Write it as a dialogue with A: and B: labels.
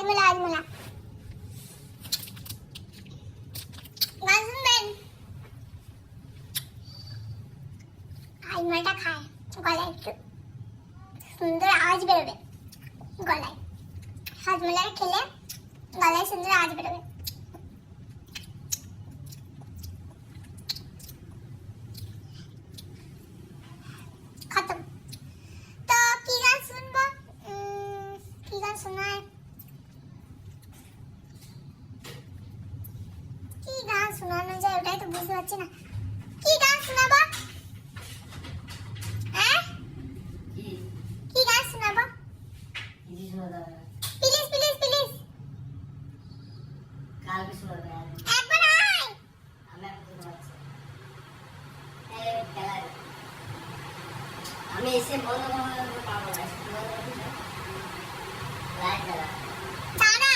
A: হাজমোলা হাজমোলা গান শুনবেন? হাজমোলাটা খায় গলায় একটু সুন্দর আওয়াজ বেরোবে, গলায় হাজমোলাটা খেলে গলায় সুন্দর আওয়াজ বেরোবে। খতম। তো কি গান শুনবো? কি গান শোনায়? কি গান শোনানো যায় ওটাই তো বুঝতে পারছি না। কি গান শোনাবো? হ্যাঁ, কি গান শোনাবো? প্লিজ প্লিজ প্লিজ একবার আয়।
B: আমি এসে বন্ধ করতে পারবো না, লাইট জ্বালা।
A: দাঁড়া